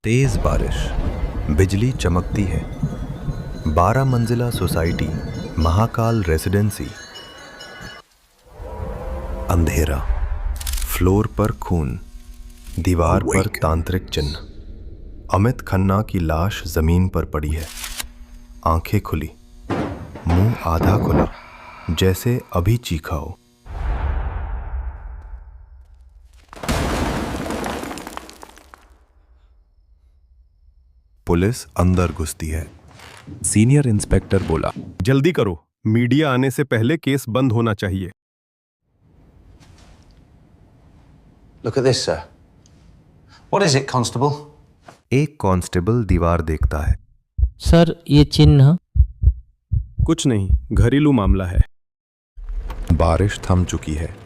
तेज बारिश, बिजली चमकती है। 12 मंजिला सोसाइटी, महाकाल रेसिडेंसी। अंधेरा, फ्लोर पर खून, दीवार पर तांत्रिक चिन्ह। अमित खन्ना की लाश जमीन पर पड़ी है, आंखें खुली, मुंह आधा खुला, जैसे अभी चीखा हो। पुलिस अंदर घुसती है। सीनियर इंस्पेक्टर बोला, जल्दी करो, मीडिया आने से पहले केस बंद होना चाहिए। Look at this, sir. What is it, Constable? एक कांस्टेबल दीवार देखता है। सर, ये चिन्ह। कुछ नहीं, घरेलू मामला है। बारिश थम चुकी है।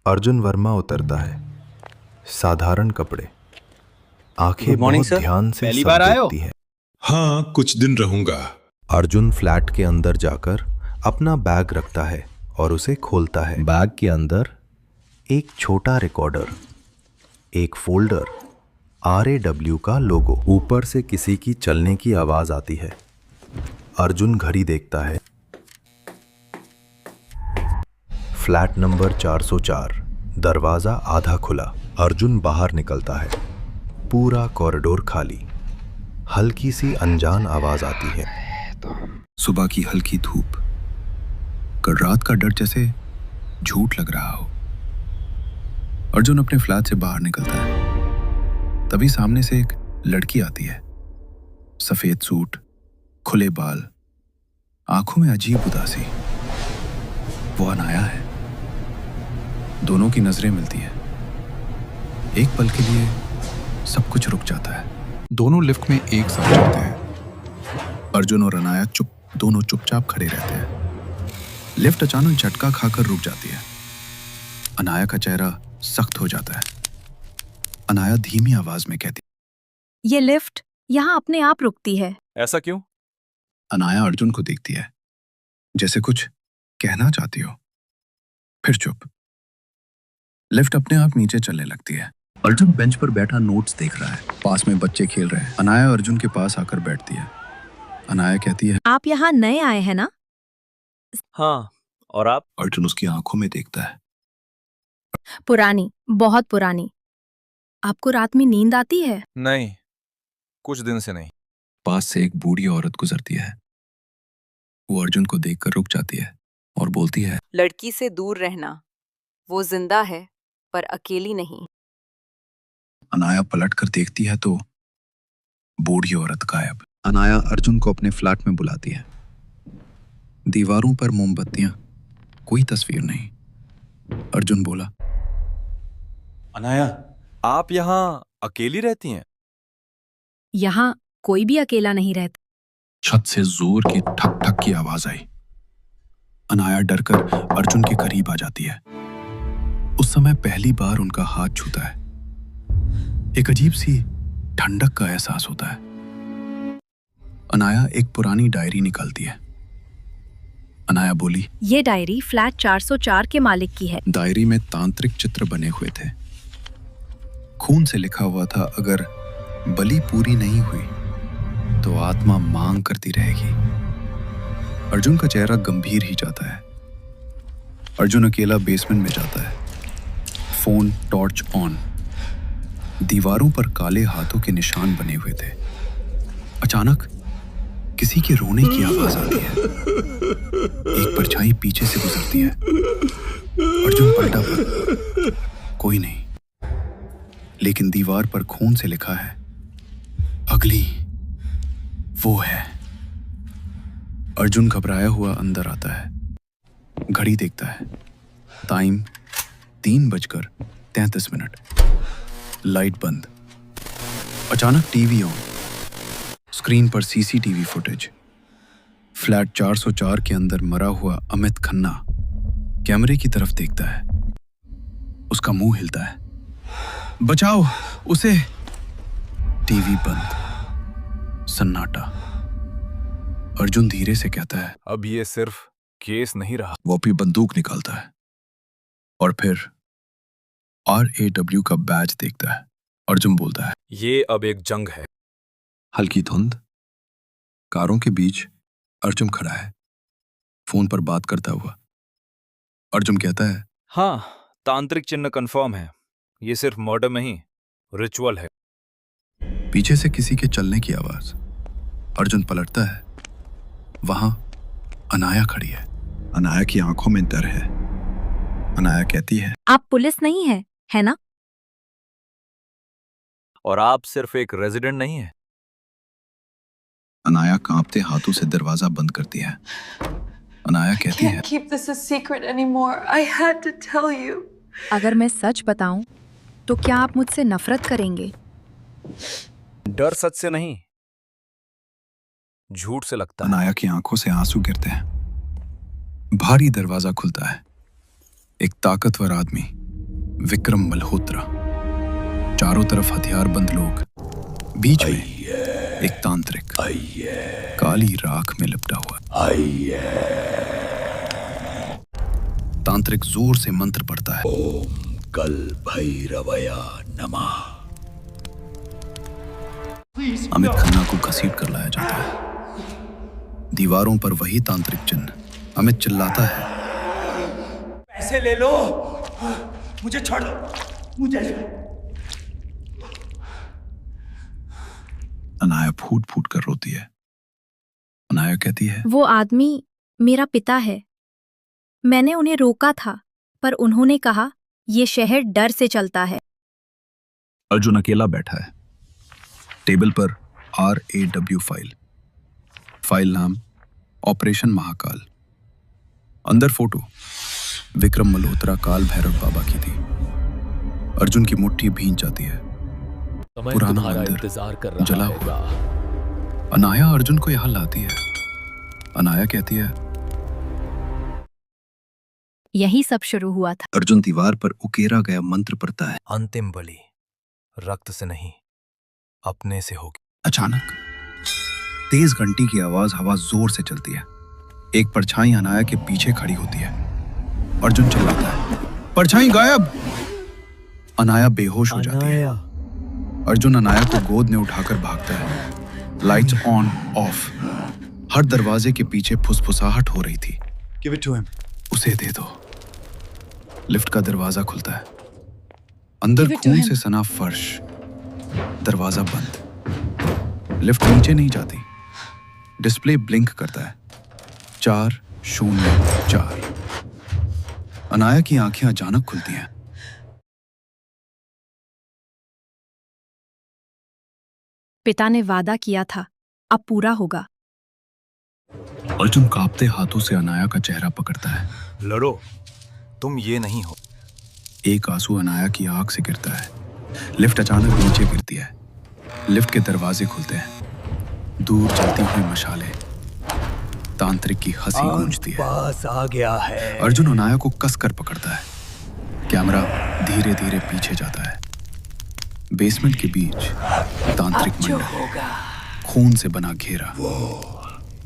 अर्जुन वर्मा उतरता है, साधारण कपड़े, आंखें बहुत ध्यान से सब देखती हैं। हाँ, कुछ दिन रहूंगा। अर्जुन फ्लैट के अंदर जाकर अपना बैग रखता है और उसे खोलता है। बैग के अंदर एक छोटा रिकॉर्डर, एक फोल्डर, RAW का लोगो। ऊपर से किसी की चलने की आवाज आती है। अर्जुन घड़ी देखता है। फ्लैट नंबर 404, दरवाजा आधा खुला। अर्जुन बाहर निकलता है। पूरा कॉरिडोर खाली। हल्की सी अनजान आवाज आती है। सुबह की हल्की धूप, कल रात का डर जैसे झूठ लग रहा हो। अर्जुन अपने फ्लैट से बाहर निकलता है। तभी सामने से एक लड़की आती है। सफेद सूट, खुले बाल, आंखों में अजीब उदासी। वो अनाया है। दोनों की नजरें मिलती हैं। एक पल के लिए सब कुछ रुक जाता है। दोनों लिफ्ट में एक साथ चढ़ते हैं। अर्जुन और अनाया दोनों चुपचाप खड़े रहते हैं। लिफ्ट अचानक झटका खाकर रुक जाती है। अनाया का चेहरा सख्त हो जाता है। अनाया धीमी आवाज में कहती, ये लिफ्ट यहाँ अपने आप रुकती है। ऐसा क्यों? अनाया अर्जुन को देखती है, जैसे कुछ कहना चाहती हो, फिर चुप। लिफ्ट अपने आप नीचे चलने लगती है। अर्जुन बेंच पर बैठा नोट्स देख रहा है। पास में बच्चे खेल रहे हैं। अनाया अर्जुन के पास आकर बैठती है। अनाया कहती है, आप यहाँ नए आए हैं ना? हाँ, और आप? अर्जुन उसकी आंखों में देखता है। पुरानी, बहुत पुरानी। आपको रात में नींद आती है? नहीं, कुछ दिन से नहीं। पास से एक बूढ़ी औरत गुजरती है। वो अर्जुन को देखकर रुक जाती है और बोलती है, लड़की से दूर रहना। वो जिंदा है पर अकेली नहीं। अनाया पलटकर देखती है तो बूढ़ी औरत गायब। अनाया अर्जुन को अपने फ्लैट में बुलाती है। दीवारों पर मोमबत्तियां, कोई तस्वीर नहीं। अर्जुन बोला, अनाया, आप यहाँ अकेली रहती हैं? यहाँ कोई भी अकेला नहीं रहता। छत से जोर की ठक ठक की आवाज आई। अनाया डरकर अर्जुन के करीब आ जाती है। उस समय पहली बार उनका हाथ छूता है। एक अजीब सी ठंडक का एहसास होता है। अनाया एक पुरानी डायरी निकालती है। अनाया बोली, ये डायरी फ्लैट 404 के मालिक की है। डायरी में तांत्रिक चित्र बने हुए थे। खून से लिखा हुआ था, अगर बलि पूरी नहीं हुई तो आत्मा मांग करती रहेगी। अर्जुन का चेहरा गंभीर ही जाता है। अर्जुन अकेला बेसमेंट में जाता है। Phone torch on. दीवारों पर काले हाथों के निशान बने हुए थे। अचानक किसी के रोने की आवाज आती है। एक परछाई पीछे से गुजरती है। अर्जुन पलटा पर कोई नहीं, लेकिन दीवार पर खून से लिखा है, अगली वो है। अर्जुन घबराया हुआ अंदर आता है। घड़ी देखता है। टाइम 3:33। लाइट बंद। अचानक टीवी ऑन। स्क्रीन पर CCTV फुटेज। फ्लैट 404 के अंदर मरा हुआ अमित खन्ना कैमरे की तरफ देखता है। उसका मुंह हिलता है। बचाओ उसे। टीवी बंद। सन्नाटा। अर्जुन धीरे से कहता है, अब ये सिर्फ केस नहीं रहा। वो अपनी बंदूक निकालता है। और फिर RAW का बैज देखता है। अर्जुन बोलता है, ये अब एक जंग है। हल्की धुंध, कारों के बीच अर्जुन खड़ा है, फोन पर बात करता हुआ। अर्जुन कहता है, हाँ, तांत्रिक चिन्ह कंफर्म है। ये सिर्फ मर्डर में ही रिचुअल है। पीछे से किसी के चलने की आवाज। अर्जुन पलटता है, वहां अनाया खड़ी है। अनाया की आंखों में डर है। अनाया कहती है, आप पुलिस नहीं है ना? और आप सिर्फ एक रेजिडेंट नहीं है। अनाया कांपते हाथों से दरवाजा बंद करती है। अनाया कहती है, keep this a secret anymore. I had to tell you. अगर मैं सच बताऊं तो क्या आप मुझसे नफरत करेंगे? डर सच से नहीं, झूठ से लगता है। अनाया की आंखों से आंसू गिरते हैं। भारी दरवाजा खुलता है। एक ताकतवर आदमी, विक्रम मल्होत्रा, चारों तरफ हथियारबंद लोग, बीच में एक तांत्रिक काली राख में लिपटा हुआ। तांत्रिक जोर से मंत्र पढ़ता है, ओम कल भैरवया नमः। अमित खन्ना को घसीट कर लाया जाता है। दीवारों पर वही तांत्रिक चिन्ह। अमित चिल्लाता है, पैसे ले लो, मुझे छोड़ दो, मुझे। अनाया फूट फूट कर रोती है। अनाया कहती है, वो आदमी मेरा पिता है। मैंने उन्हें रोका था, पर उन्होंने कहा ये शहर डर से चलता है। अर्जुन अकेला बैठा है। टेबल पर RAW फाइल नाम ऑपरेशन महाकाल। अंदर फोटो विक्रम मल्होत्रा काल भैरव बाबा की थी। अर्जुन की मुट्ठी भींच जाती है। पुराना मंदिर जला हुआ। अनाया अर्जुन को यहां लाती है। अनाया कहती है, यही सब शुरू हुआ था। अर्जुन दीवार पर उकेरा गया मंत्र पढ़ता है। अंतिम बलि रक्त से नहीं, अपने से होगी। अचानक तेज घंटी की आवाज हवा जोर से चलती है। एक परछाई अनाया के पीछे खड़ी होती है। अर्जुन चिल्लाता है, परछाई गायब। अनाया बेहोश हो जाती है। अर्जुन अनाया को गोद में उठाकर भागता है। Lights on off. हर दरवाजे के पीछे फुसफुसाहट हो रही थी। Give it to him. उसे दे दो। लिफ्ट का दरवाजा खुलता है। अंदर खून से सना फर्श, दरवाजा बंद। लिफ्ट नीचे नहीं जाती। डिस्प्ले ब्लिंक करता है, 404। अनाया की आंखें अचानक खुलती हैं। पिता ने वादा किया था, अब पूरा होगा। अर्जुन कांपते हाथों से अनाया का चेहरा पकड़ता है। लड़ो, तुम ये नहीं हो। एक आंसू अनाया की आंख से गिरता है। लिफ्ट अचानक नीचे गिरती है। लिफ्ट के दरवाजे खुलते हैं। दूर चलती हुई मशालें, तांत्रिक की हंसी गूंजती है। पास आ गया है। अर्जुन अनाया को कसकर पकड़ता है। कैमरा धीरे धीरे पीछे जाता है। बेसमेंट के बीच तांत्रिक मंडल, खून से बना घेरा,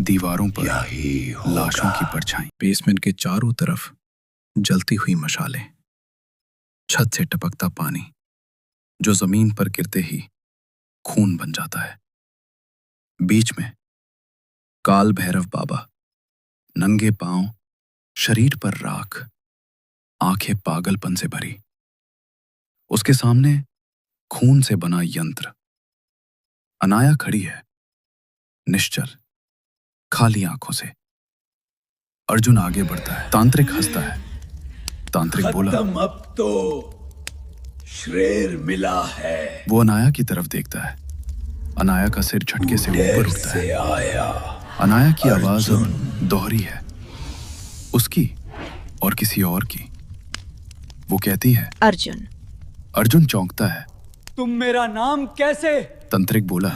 दीवारों पर लाशों की परछाई। बेसमेंट के चारों तरफ जलती हुई मशालें, छत से टपकता पानी जो जमीन पर गिरते ही खून बन जाता है। बीच में काल भैरव बाबा, नंगे पांव, शरीर पर राख, आंखें पागलपन से भरी। उसके सामने खून से बना यंत्र। अनाया खड़ी है, निश्चल, खाली आंखों से। अर्जुन आगे बढ़ता है। तांत्रिक हंसता है। तांत्रिक बोला, अब तो श्रेर मिला है। वो अनाया की तरफ देखता है। अनाया का सिर झटके से ऊपर उठता है। अनाया की आवाज अब दोहरी है, उसकी और किसी और की। वो कहती है, अर्जुन। अर्जुन चौंकता है। तुम मेरा नाम कैसे? तांत्रिक बोला,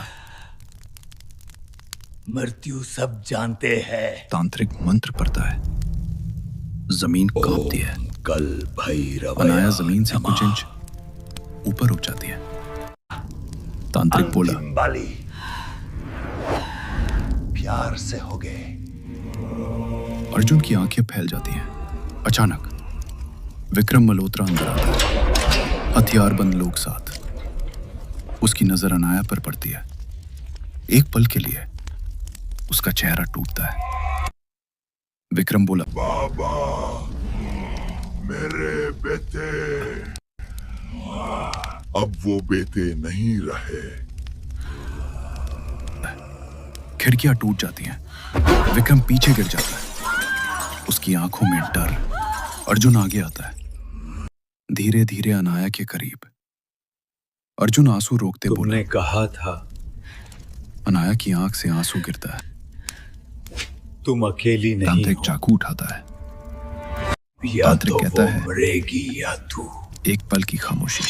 मृत्यु सब जानते हैं। तांत्रिक मंत्र पढ़ता है। जमीन कांपती है। कल भैरव। अनाया जमीन से कुछ इंच ऊपर उठ जाती है। तांत्रिक बोला, बाली प्यार से हो गए। अर्जुन की आंखें फैल जाती हैं। अचानक विक्रम मल्होत्रा अंदर आता है, हथियारबंद लोग साथ। उसकी नजर अनाया पर पड़ती है। एक पल के लिए उसका चेहरा टूटता है। विक्रम बोला, बाबा, मेरे बेटे, अब वो बेटे नहीं रहे। खिड़कियां टूट जाती हैं। विक्रम पीछे गिर जाता है। उसकी आंखों में डर। अर्जुन आगे आता है, धीरे धीरे अनाया के करीब। अर्जुन आंसू रोकते बोला, तुमने कहा था अनाया की आंख से आंसू गिरता है। तुम अकेली नहीं तांत्रिक हो। चाकू उठाता है। या तांत्रिक तो कहता वो है, मरेगी या तू। एक पल की खामोशी।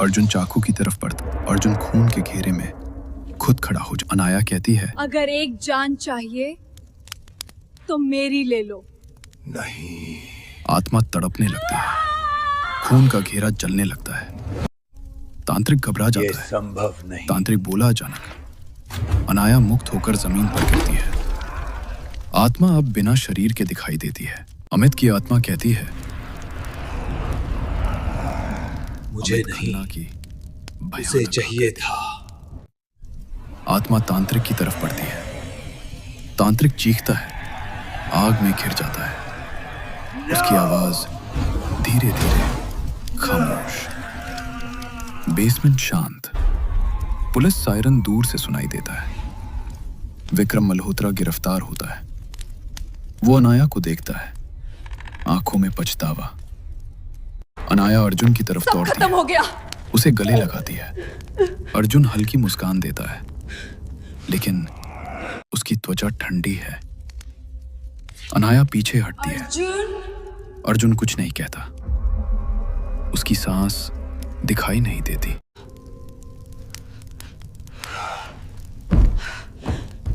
अर्जुन चाकू की तरफ बढ़ता। अर्जुन खून के घेरे में खुद खड़ा हो जा। अनाया कहती है, अगर एक जान चाहिए तो मेरी ले लो। नहीं, आत्मा तड़पने लगती है। खून का घेरा जलने लगता है। तांत्रिक घबरा ये जाता है। संभव नहीं। तांत्रिक बोला अचानक। अनाया मुक्त होकर जमीन पर गिरती है। आत्मा अब बिना शरीर के दिखाई देती है। अमित की आत्मा कहती है, मुझे अमित नहीं, खन्ना की उसे भयानक चाहिए था। आत्मा तांत्रिक की तरफ बढ़ती है। तांत्रिक चीखता है, आग में घिर जाता है। उसकी आवाज धीरे धीरे खामोश। बेसमेंट शांत। पुलिस सायरन दूर से सुनाई देता है। विक्रम मल्होत्रा गिरफ्तार होता है। वो अनाया को देखता है, आंखों में पछतावा। अनाया अर्जुन की तरफ दौड़ती खत्म है, हो गया। उसे गले लगाती है। अर्जुन हल्की मुस्कान देता है, लेकिन उसकी त्वचा ठंडी है। अनाया पीछे हटती है। अर्जुन, अर्जुन कुछ नहीं कहता। उसकी सांस दिखाई नहीं देती।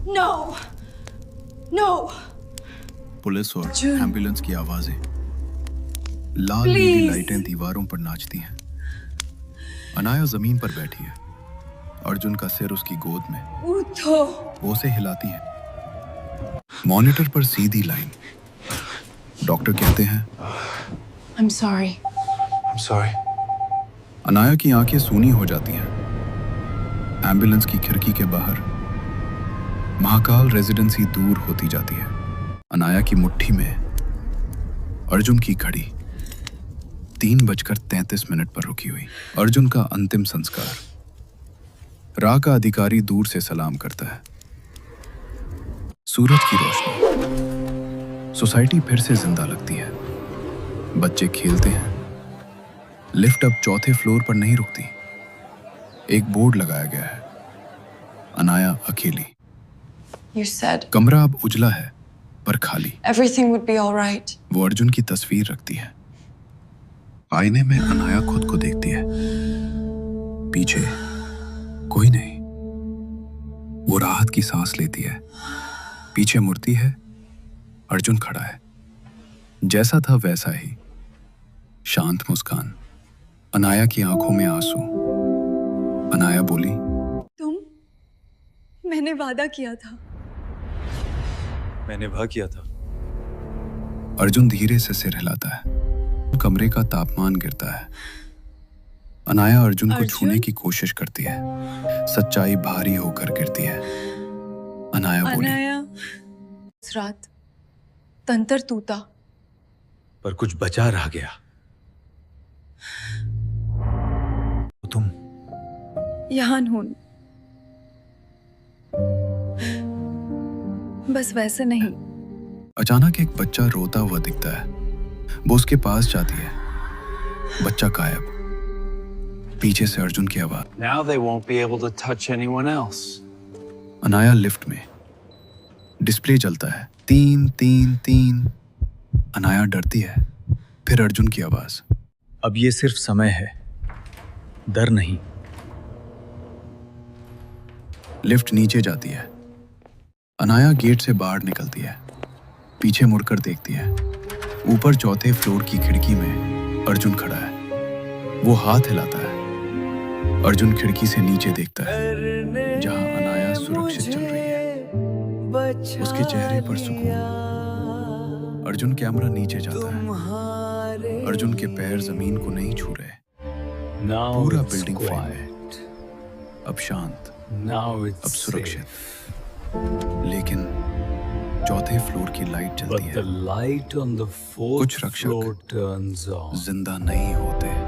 नो, नो, पुलिस और अर्जुन। एम्बुलेंस की आवाजें, लाल Please. नीली लाइटें दीवारों पर नाचती हैं। अनाया जमीन पर बैठी है। अर्जुन का सिर उसकी गोद में। उठो। वो उसे हिलाती है। मॉनिटर पर सीधी लाइन। डॉक्टर कहते हैं, I'm sorry. I'm sorry. Anaya की आंखें सूनी हो जाती हैं। एम्बुलेंस की खिड़की के बाहर महाकाल रेजिडेंसी दूर होती जाती है। अनाया की मुट्ठी में अर्जुन की घड़ी 3:33 पर रुकी हुई। अर्जुन का अंतिम संस्कार। रा का अधिकारी दूर से सलाम करता है। सूरज की रोशनी। सोसाइटी फिर से जिंदा लगती है। बच्चे खेलते हैं। लिफ्ट अब चौथे फ्लोर पर नहीं रुकती। एक बोर्ड लगाया गया है, अनाया अकेली। You said कमरा अब उजला है पर खाली। everything would be all right. वो अर्जुन की तस्वीर रखती है। आईने में अनाया खुद को देखती है। पीछे कोई नहीं। वो राहत की सांस लेती है। पीछे मुड़ती है, अर्जुन खड़ा है। जैसा था वैसा ही, शांत मुस्कान। अनाया की आंखों में आंसू। अनाया बोली, मैंने वादा किया था। मैंने वादा किया था। अर्जुन धीरे से सिर हिलाता है। कमरे का तापमान गिरता है। अनाया अर्जुन को अर्जुन? छूने की कोशिश करती है। सच्चाई भारी होकर गिरती है। अनाया बोली, अनाया, इस रात तंत्र टूटा। पर कुछ बचा रह गया। तुम यहाँ हूं। बस वैसे नहीं। अचानक एक बच्चा रोता हुआ दिखता है। वो उसके पास जाती है। बच्चा गायब। पीछे से अर्जुन की आवाज। Now they won't be able to touch anyone else. Anaya lift में। डिस्प्ले जलता है। 333। अनाया डरती है। फिर अर्जुन की आवाज। अब ये सिर्फ समय है, डर नहीं। लिफ्ट नीचे जाती है। अनाया गेट से बाहर निकलती है। पीछे मुड़कर देखती है। ऊपर चौथे फ्लोर की खिड़की में अर्जुन खड़ा है। वो हाथ हिलाता है। अर्जुन खिड़की से नीचे देखता है, जहां अनाया सुरक्षित चल रही है। उसके चेहरे पर सुकून। अर्जुन कैमरा नीचे जाता है। अर्जुन के पैर जमीन को नहीं छू रहे। पूरा बिल्डिंग फ्रेम है अब शांत, अब सुरक्षित। लेकिन चौथे फ्लोर की लाइट जलती है। कुछ रक्षक जिंदा नहीं होते।